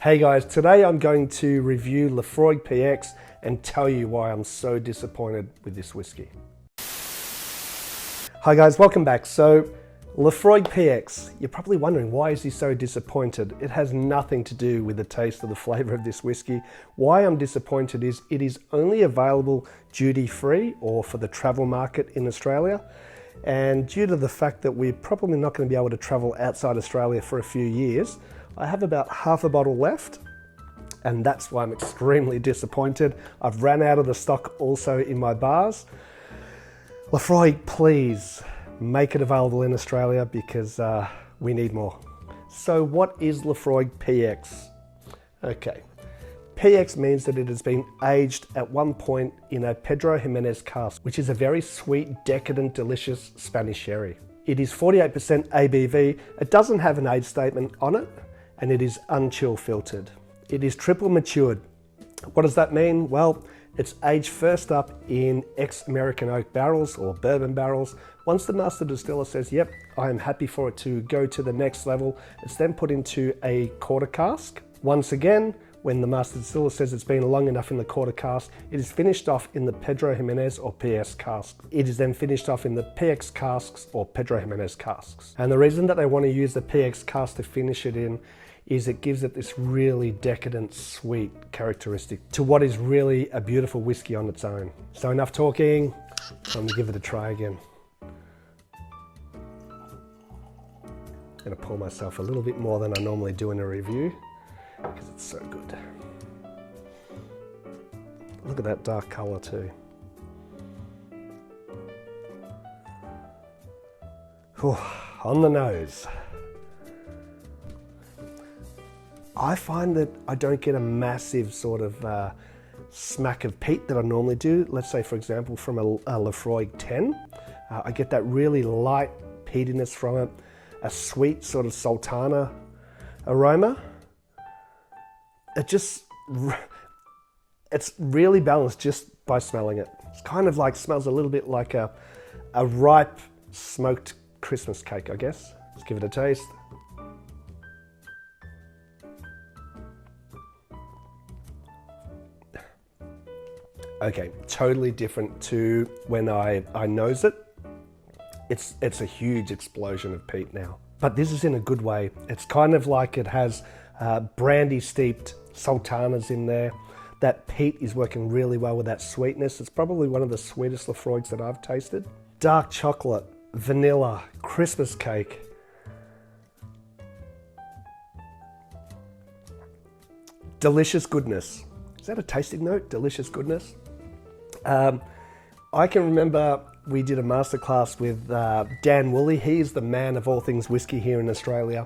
Hey guys, today I'm going to review Laphroaig Px and tell you why I'm so disappointed with this whiskey. Hi guys, welcome back. So Laphroaig Px, you're probably wondering why is he so disappointed? It has nothing to do with the taste or the flavour of this whiskey. Why I'm disappointed is it is only available duty free or for the travel market in Australia. And due to the fact that we're probably not going to be able to travel outside Australia for a few years, I have about half a bottle left, and that's why I'm extremely disappointed. I've ran out of the stock also in my bars. Laphroaig, please make it available in Australia because we need more. So what is Laphroaig Px? Okay, PX means that it has been aged at one point in a Pedro Ximénez cask, which is a very sweet, decadent, delicious Spanish sherry. It is 48% ABV. It doesn't have an age statement on it, and it is unchill filtered. It is triple matured. What does that mean? Well, it's aged first up in ex-American oak barrels or bourbon barrels. Once the master distiller says, yep, I am happy for it to go to the next level, it's then put into a quarter cask. Once again, when the master distiller says it's been long enough in the quarter cask, it is finished off in the Pedro Ximénez or PS cask. It is then finished off in the PX casks or Pedro Ximénez casks. And the reason that they want to use the PX cask to finish it in is it gives it this really decadent, sweet characteristic to what is really a beautiful whiskey on its own. So enough talking, I'm gonna give it a try again. I'm gonna pour myself a little bit more than I normally do in a review because it's so good. Look at that dark color too. Whew, on the nose. I find that I don't get a massive sort of smack of peat that I normally do. Let's say, for example, from a Laphroaig 10. I get that really light peatiness from it, a sweet sort of sultana aroma. It's really balanced just by smelling it. It's kind of like, smells a little bit like a ripe smoked Christmas cake, I guess. Let's give it a taste. Okay, totally different to when I nose it. It's a huge explosion of peat now. But this is in a good way. It's kind of like it has brandy steeped sultanas in there. That peat is working really well with that sweetness. It's probably one of the sweetest Laphroaigs that I've tasted. Dark chocolate, vanilla, Christmas cake. Delicious goodness. Is that a tasting note? Delicious goodness. I can remember we did a masterclass with Dan Woolley. He is the man of all things whiskey here in Australia.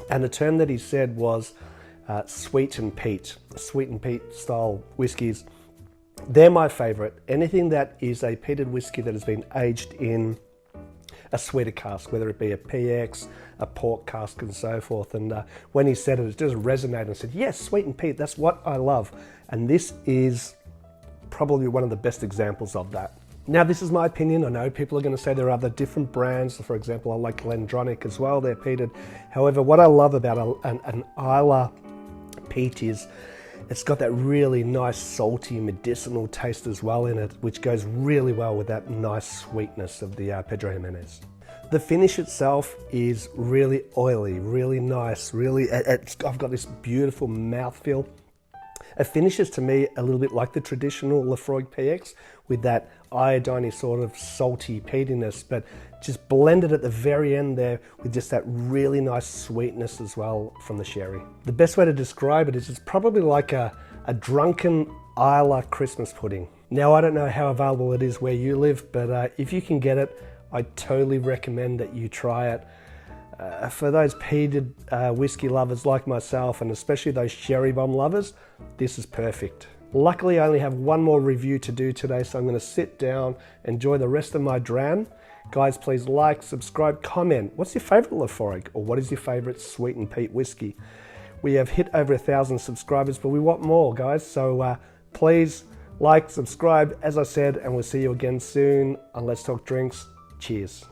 And the term that he said was sweet and peat style whiskies. They're my favorite. Anything that is a peated whiskey that has been aged in a sweeter cask, whether it be a PX, a port cask and so forth. And when he said it, it just resonated and said, yes, sweet and peat, that's what I love. And this is probably one of the best examples of that. Now, this is my opinion. I know people are going to say there are other different brands. For example, I like Glendronach as well. They're peated. However, what I love about an Islay peat is it's got that really nice salty medicinal taste as well in it, which goes really well with that nice sweetness of the Pedro Ximénez. The finish itself is really oily, really nice, I've got this beautiful mouthfeel. It finishes to me a little bit like the traditional Laphroaig Px with that iodine sort of salty peatiness, but just blended at the very end there with just that really nice sweetness as well from the sherry. The best way to describe it is it's probably like a drunken Islay Christmas pudding. Now, I don't know how available it is where you live, but if you can get it, I totally recommend that you try it. For those peated whiskey lovers like myself, and especially those sherry bomb lovers, this is perfect. Luckily, I only have one more review to do today, so I'm going to sit down, enjoy the rest of my dram. Guys, please like, subscribe, comment. What's your favorite Laphroaig, or what is your favorite sweet and peat whiskey? We have hit over 1,000 subscribers, but we want more, guys. So please like, subscribe, as I said, and we'll see you again soon on Let's Talk Drinks. Cheers.